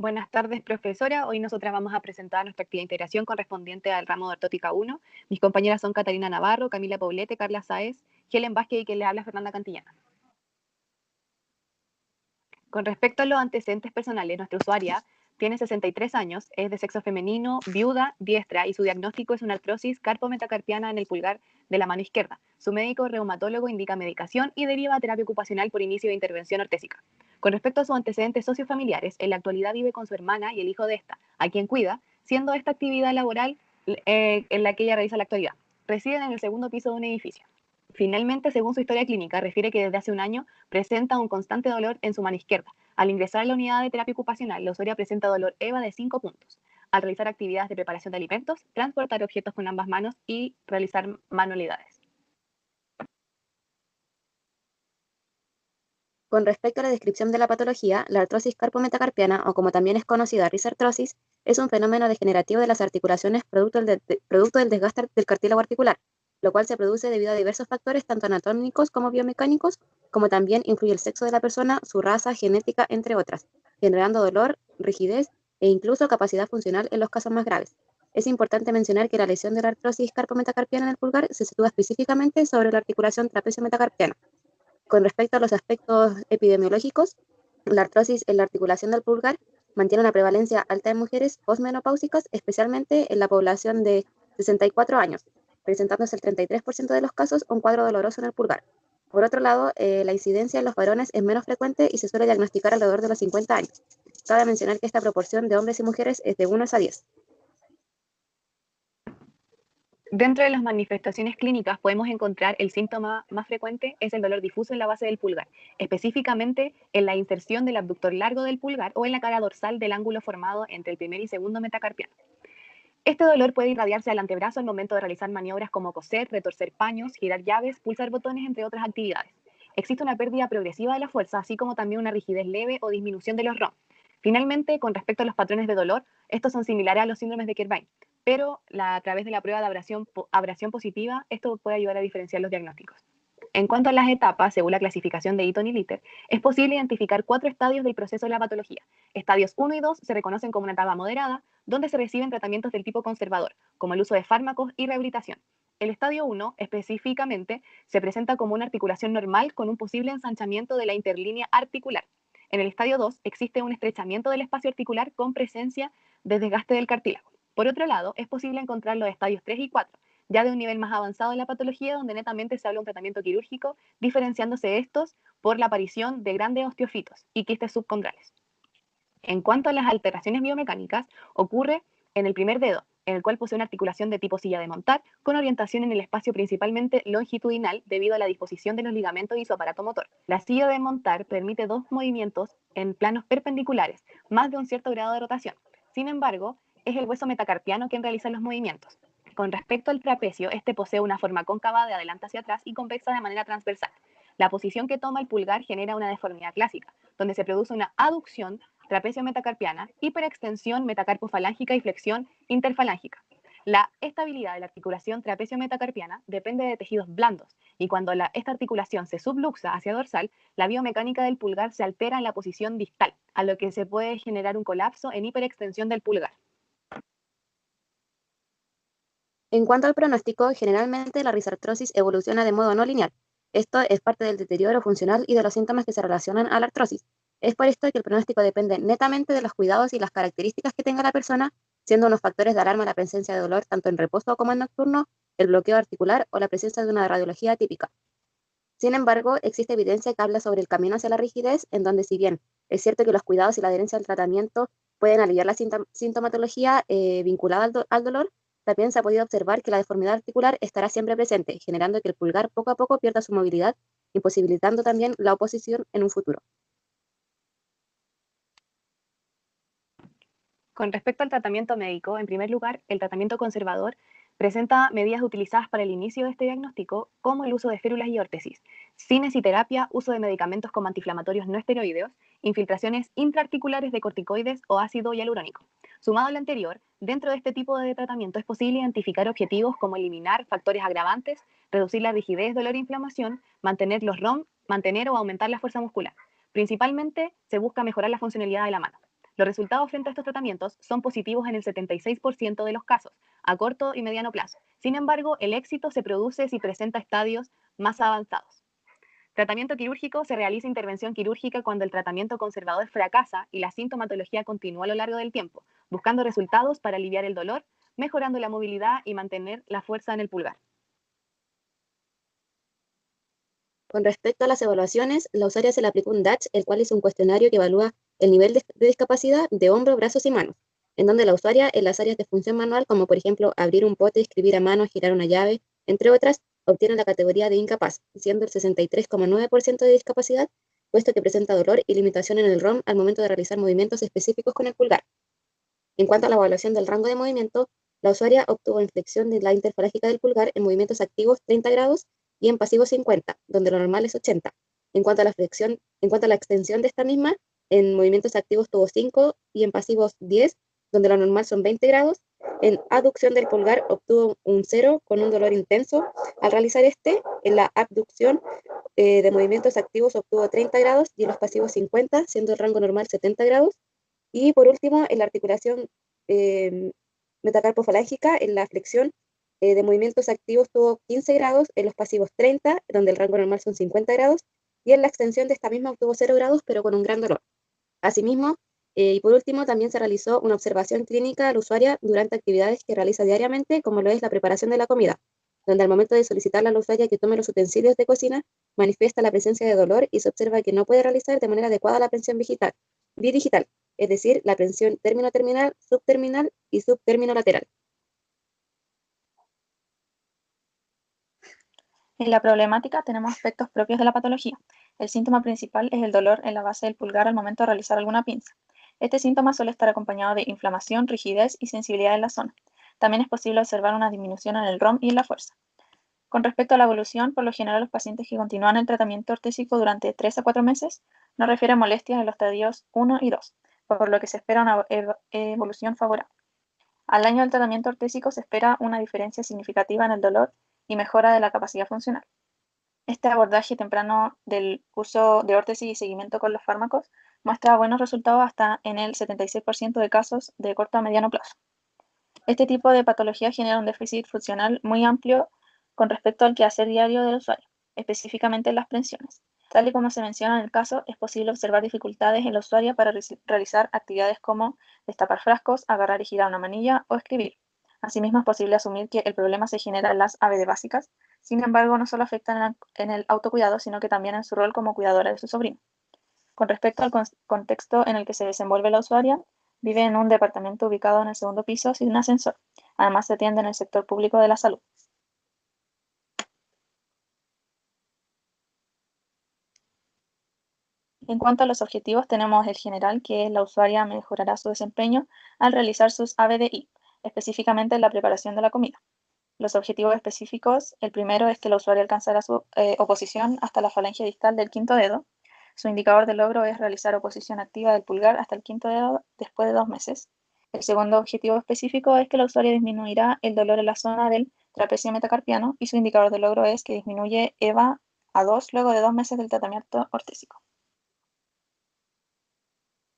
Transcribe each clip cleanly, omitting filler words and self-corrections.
Buenas tardes, profesora. Hoy nosotras vamos a presentar nuestra actividad de integración correspondiente al ramo de ortótica 1. Mis compañeras son Catalina Navarro, Camila Poblete, Carla Sáez, Helen Vázquez y quien le habla Fernanda Cantillana. Con respecto a los antecedentes personales, nuestra usuaria tiene 63 años, es de sexo femenino, viuda, diestra y su diagnóstico es una artrosis carpometacarpiana en el pulgar de la mano izquierda. Su médico reumatólogo indica medicación y deriva a terapia ocupacional por inicio de intervención ortésica. Con respecto a sus antecedentes sociofamiliares, en la actualidad vive con su hermana y el hijo de esta, a quien cuida, siendo esta actividad laboral en la que ella realiza la actualidad. Residen en el segundo piso de un edificio. Finalmente, según su historia clínica, refiere que desde hace un año presenta un constante dolor en su mano izquierda. Al ingresar a la unidad de terapia ocupacional, la usuaria presenta dolor EVA de 5 puntos. Al realizar actividades de preparación de alimentos, transportar objetos con ambas manos y realizar manualidades. Con respecto a la descripción de la patología, la artrosis carpometacarpiana, o como también es conocida risartrosis, es un fenómeno degenerativo de las articulaciones producto del desgaste del cartílago articular, lo cual se produce debido a diversos factores tanto anatómicos como biomecánicos, como también influye el sexo de la persona, su raza, genética, entre otras, generando dolor, rigidez e incluso capacidad funcional en los casos más graves. Es importante mencionar que la lesión de la artrosis carpometacarpiana en el pulgar se sitúa específicamente sobre la articulación trapecio-metacarpiana. Con respecto a los aspectos epidemiológicos, la artrosis en la articulación del pulgar mantiene una prevalencia alta en mujeres posmenopáusicas, especialmente en la población de 64 años, presentándose el 33% de los casos un cuadro doloroso en el pulgar. Por otro lado, la incidencia en los varones es menos frecuente y se suele diagnosticar alrededor de los 50 años. Cabe mencionar que esta proporción de hombres y mujeres es de 1 a 10. Dentro de las manifestaciones clínicas podemos encontrar el síntoma más frecuente es el dolor difuso en la base del pulgar, específicamente en la inserción del abductor largo del pulgar o en la cara dorsal del ángulo formado entre el primer y segundo metacarpiano. Este dolor puede irradiarse al antebrazo al momento de realizar maniobras como coser, retorcer paños, girar llaves, pulsar botones, entre otras actividades. Existe una pérdida progresiva de la fuerza, así como también una rigidez leve o disminución de los ROM. Finalmente, con respecto a los patrones de dolor, estos son similares a los síndromes de Kerbein, pero a través de la prueba de abrasión positiva, esto puede ayudar a diferenciar los diagnósticos. En cuanto a las etapas, según la clasificación de Eaton y Litter, es posible identificar 4 estadios del proceso de la patología. Estadios 1 y 2 se reconocen como una etapa moderada, donde se reciben tratamientos del tipo conservador, como el uso de fármacos y rehabilitación. El estadio 1, específicamente, se presenta como una articulación normal con un posible ensanchamiento de la interlínea articular. En el estadio 2 existe un estrechamiento del espacio articular con presencia de desgaste del cartílago. Por otro lado, es posible encontrar los estadios 3 y 4, ya de un nivel más avanzado de la patología, donde netamente se habla de un tratamiento quirúrgico, diferenciándose estos por la aparición de grandes osteofitos y quistes subcondrales. En cuanto a las alteraciones biomecánicas, ocurre en el primer dedo, en el cual posee una articulación de tipo silla de montar, con orientación en el espacio principalmente longitudinal debido a la disposición de los ligamentos y su aparato motor. La silla de montar permite 2 movimientos en planos perpendiculares, más de un cierto grado de rotación. Sin embargo, es el hueso metacarpiano quien realiza los movimientos. Con respecto al trapecio, este posee una forma cóncava de adelante hacia atrás y convexa de manera transversal. La posición que toma el pulgar genera una deformidad clásica, donde se produce una aducción trapecio metacarpiana, hiperextensión metacarpofalángica y flexión interfalángica. La estabilidad de la articulación trapecio-metacarpiana depende de tejidos blandos y cuando esta articulación se subluxa hacia dorsal, la biomecánica del pulgar se altera en la posición distal, a lo que se puede generar un colapso en hiperextensión del pulgar. En cuanto al pronóstico, generalmente la risartrosis evoluciona de modo no lineal. Esto es parte del deterioro funcional y de los síntomas que se relacionan a la artrosis. Es por esto que el pronóstico depende netamente de los cuidados y las características que tenga la persona, siendo unos factores de alarma la presencia de dolor tanto en reposo como en nocturno, el bloqueo articular o la presencia de una radiología típica. Sin embargo, existe evidencia que habla sobre el camino hacia la rigidez, en donde si bien es cierto que los cuidados y la adherencia al tratamiento pueden aliviar la sintomatología vinculada al dolor, también se ha podido observar que la deformidad articular estará siempre presente, generando que el pulgar poco a poco pierda su movilidad, imposibilitando también la oposición en un futuro. Con respecto al tratamiento médico, en primer lugar, el tratamiento conservador presenta medidas utilizadas para el inicio de este diagnóstico, como el uso de férulas y órtesis, cinesiterapia, uso de medicamentos como antiinflamatorios no esteroideos, infiltraciones intraarticulares de corticoides o ácido hialurónico. Sumado a lo anterior, dentro de este tipo de tratamiento es posible identificar objetivos como eliminar factores agravantes, reducir la rigidez, dolor e inflamación, mantener los ROM, mantener o aumentar la fuerza muscular. Principalmente se busca mejorar la funcionalidad de la mano. Los resultados frente a estos tratamientos son positivos en el 76% de los casos, a corto y mediano plazo. Sin embargo, el éxito se produce si presenta estadios más avanzados. Tratamiento quirúrgico: se realiza intervención quirúrgica cuando el tratamiento conservador fracasa y la sintomatología continúa a lo largo del tiempo, buscando resultados para aliviar el dolor, mejorando la movilidad y mantener la fuerza en el pulgar. Con respecto a las evaluaciones, la usuaria se le aplicó un DASH, el cual es un cuestionario que evalúa el nivel de discapacidad de hombros, brazos y manos, en donde la usuaria en las áreas de función manual, como por ejemplo abrir un pote, escribir a mano, girar una llave, entre otras, obtiene la categoría de incapaz, siendo el 63,9% de discapacidad, puesto que presenta dolor y limitación en el ROM al momento de realizar movimientos específicos con el pulgar. En cuanto a la evaluación del rango de movimiento, la usuaria obtuvo inflexión de la interfalágica del pulgar en movimientos activos 30 grados y en pasivos 50, donde lo normal es 80. En cuanto a la extensión de esta misma, en movimientos activos tuvo 5 y en pasivos 10, donde lo normal son 20 grados. En aducción del pulgar obtuvo un 0 con un dolor intenso al realizar este. En la abducción de movimientos activos obtuvo 30 grados y en los pasivos 50, siendo el rango normal 70 grados. Y por último, en la articulación eh, metacarpofalángica, en la flexión de movimientos activos tuvo 15 grados, en los pasivos 30, donde el rango normal son 50 grados, y en la extensión de esta misma obtuvo 0 grados, pero con un gran dolor. Asimismo, y por último, también se realizó una observación clínica al usuaria durante actividades que realiza diariamente, como lo es la preparación de la comida, donde al momento de solicitarle a la usuaria que tome los utensilios de cocina, manifiesta la presencia de dolor y se observa que no puede realizar de manera adecuada la prensión bidigital, es decir, la prensión término-terminal, subterminal y subtérmino lateral. En la problemática tenemos aspectos propios de la patología. El síntoma principal es el dolor en la base del pulgar al momento de realizar alguna pinza. Este síntoma suele estar acompañado de inflamación, rigidez y sensibilidad en la zona. También es posible observar una disminución en el ROM y en la fuerza. Con respecto a la evolución, por lo general los pacientes que continúan el tratamiento ortésico durante 3 a 4 meses no refieren molestias en los estadios 1 y 2, por lo que se espera una evolución favorable. Al año del tratamiento ortésico se espera una diferencia significativa en el dolor y mejora de la capacidad funcional. Este abordaje temprano del uso de órtesis y seguimiento con los fármacos muestra buenos resultados hasta en el 76% de casos de corto a mediano plazo. Este tipo de patología genera un déficit funcional muy amplio con respecto al quehacer diario del usuario, específicamente en las prensiones. Tal y como se menciona en el caso, es posible observar dificultades en la usuaria para realizar actividades como destapar frascos, agarrar y girar una manilla o escribir. Asimismo, es posible asumir que el problema se genera en las ABD básicas. Sin embargo, no solo afecta en el autocuidado, sino que también en su rol como cuidadora de su sobrino. Con respecto al contexto en el que se desenvuelve la usuaria, vive en un departamento ubicado en el segundo piso sin ascensor. Además, se atiende en el sector público de la salud. En cuanto a los objetivos, tenemos el general, que es la usuaria mejorará su desempeño al realizar sus ABDI, específicamente en la preparación de la comida. Los objetivos específicos: el primero es que la usuaria alcanzará su oposición hasta la falange distal del quinto dedo. Su indicador de logro es realizar oposición activa del pulgar hasta el quinto dedo después de 2 meses. El segundo objetivo específico es que la usuaria disminuirá el dolor en la zona del trapecio metacarpiano y su indicador de logro es que disminuye EVA a 2 luego de 2 meses del tratamiento ortésico.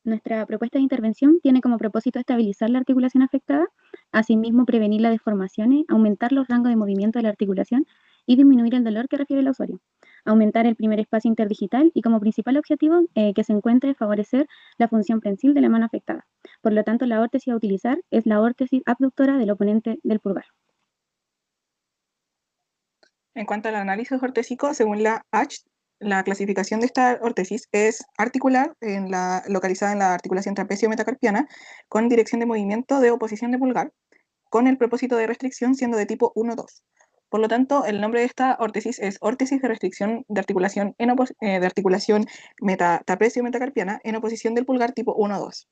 Nuestra propuesta de intervención tiene como propósito estabilizar la articulación afectada, asimismo prevenir las deformaciones, aumentar los rangos de movimiento de la articulación y disminuir el dolor que refiere el usuario. Aumentar el primer espacio interdigital y como principal objetivo que se encuentre favorecer la función prensil de la mano afectada. Por lo tanto, la órtesis a utilizar es la órtesis abductora del oponente del pulgar. En cuanto al análisis ortésico, según la ACH, la clasificación de esta órtesis es articular, localizada en la articulación trapecio-metacarpiana, con dirección de movimiento de oposición de pulgar, con el propósito de restricción siendo de tipo 1-2. Por lo tanto, el nombre de esta órtesis es órtesis de restricción de articulación, trapecio-metacarpiana en oposición del pulgar tipo 1-2.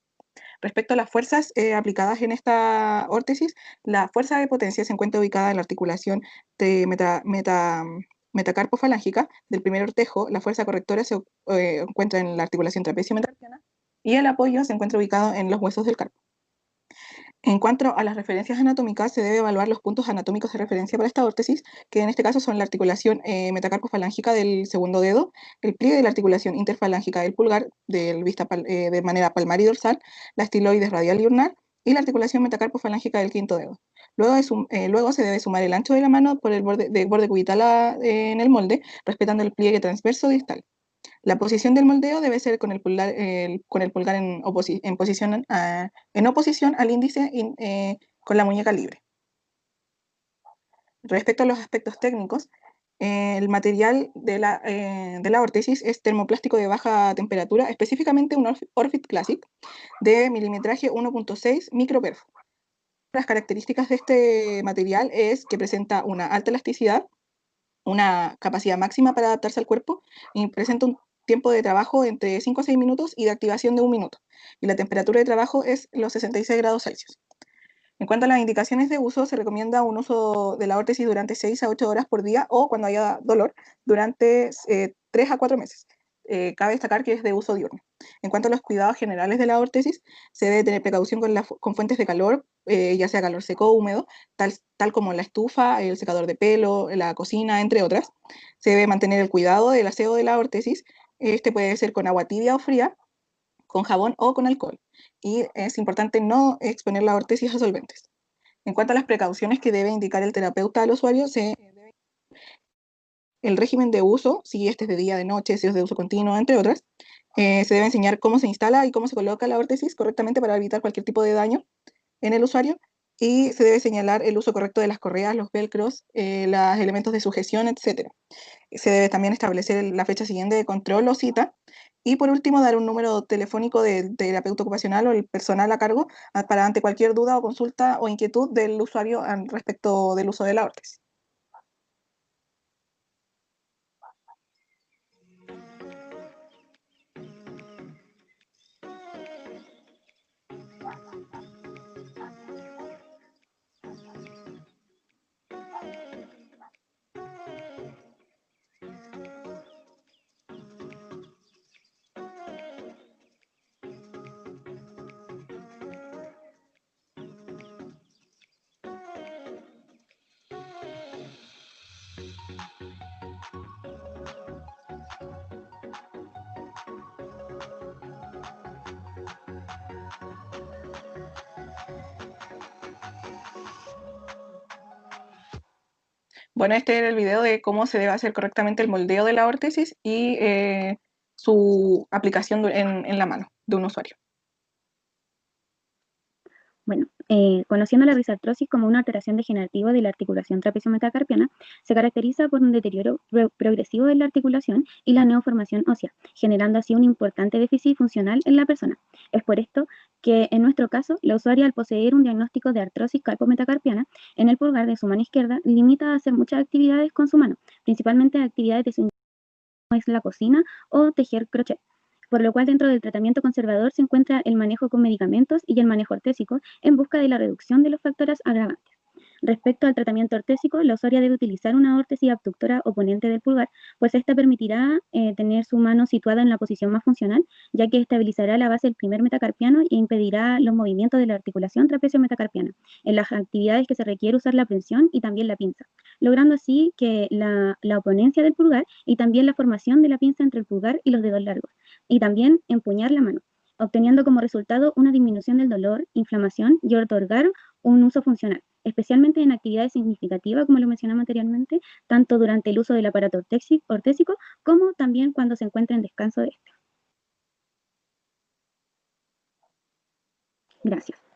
Respecto a las fuerzas aplicadas en esta órtesis, la fuerza de potencia se encuentra ubicada en la articulación de metacarpofalángica del primer ortejo. La fuerza correctora se encuentra en la articulación trapecio-metacarpiana y el apoyo se encuentra ubicado en los huesos del carpo. En cuanto a las referencias anatómicas, se debe evaluar los puntos anatómicos de referencia para esta órtesis, que en este caso son la articulación metacarpofalángica del segundo dedo, el pliegue de la articulación interfalángica del pulgar de manera palmar y dorsal, la estiloides radial y ulnar, y la articulación metacarpofalángica del quinto dedo. Luego se debe sumar el ancho de la mano por el borde cubital en el molde, respetando el pliegue transverso distal. La posición del moldeo debe ser con el pulgar en oposición al índice con la muñeca libre. Respecto a los aspectos técnicos, el material de la órtesis es termoplástico de baja temperatura, específicamente un Orfit Classic de milimetraje 1.6 microperf. Las características de este material es que presenta una alta elasticidad, una capacidad máxima para adaptarse al cuerpo y presenta un tiempo de trabajo entre 5 a 6 minutos y de activación de 1 minuto. Y la temperatura de trabajo es los 66 grados Celsius. En cuanto a las indicaciones de uso, se recomienda un uso de la órtesis durante 6 a 8 horas por día o cuando haya dolor durante 3 a 4 meses. Cabe destacar que es de uso diurno. En cuanto a los cuidados generales de la órtesis, se debe tener precaución con fuentes de calor, ya sea calor seco o húmedo, tal como la estufa, el secador de pelo, la cocina, entre otras. Se debe mantener el cuidado del aseo de la órtesis. Este puede ser con agua tibia o fría, con jabón o con alcohol. Y es importante no exponer la órtesis a solventes. En cuanto a las precauciones que debe indicar el terapeuta al usuario, el régimen de uso, si este es de día, de noche, si es de uso continuo, entre otras. Se debe enseñar cómo se instala y cómo se coloca la órtesis correctamente para evitar cualquier tipo de daño en el usuario. Y se debe señalar el uso correcto de las correas, los velcros, los elementos de sujeción, etc. Se debe también establecer la fecha siguiente de control o cita. Y por último, dar un número telefónico del terapeuta ocupacional o el personal a cargo para ante cualquier duda o consulta o inquietud del usuario respecto del uso de la órtesis. Bueno, este era el video de cómo se debe hacer correctamente el moldeo de la órtesis y su aplicación en la mano de un usuario. Bueno, conociendo la risartrosis como una alteración degenerativa de la articulación trapecio-metacarpiana, se caracteriza por un deterioro progresivo de la articulación y la neoformación ósea, generando así un importante déficit funcional en la persona. Es por esto que, en nuestro caso, la usuaria, al poseer un diagnóstico de artrosis carpometacarpiana en el pulgar de su mano izquierda, limita a hacer muchas actividades con su mano, principalmente actividades de su como es la cocina o tejer crochet. Por lo cual, dentro del tratamiento conservador se encuentra el manejo con medicamentos y el manejo ortésico en busca de la reducción de los factores agravantes. Respecto al tratamiento ortésico, la usuaria debe utilizar una órtesis abductora oponente del pulgar, pues esta permitirá tener su mano situada en la posición más funcional, ya que estabilizará la base del primer metacarpiano e impedirá los movimientos de la articulación trapecio-metacarpiana en las actividades que se requiere usar la prensión y también la pinza, logrando así que la oponencia del pulgar y también la formación de la pinza entre el pulgar y los dedos largos, y también empuñar la mano, obteniendo como resultado una disminución del dolor, inflamación y otorgar un uso funcional, especialmente en actividades significativas, como lo mencionamos anteriormente, tanto durante el uso del aparato ortésico como también cuando se encuentra en descanso de este. Gracias.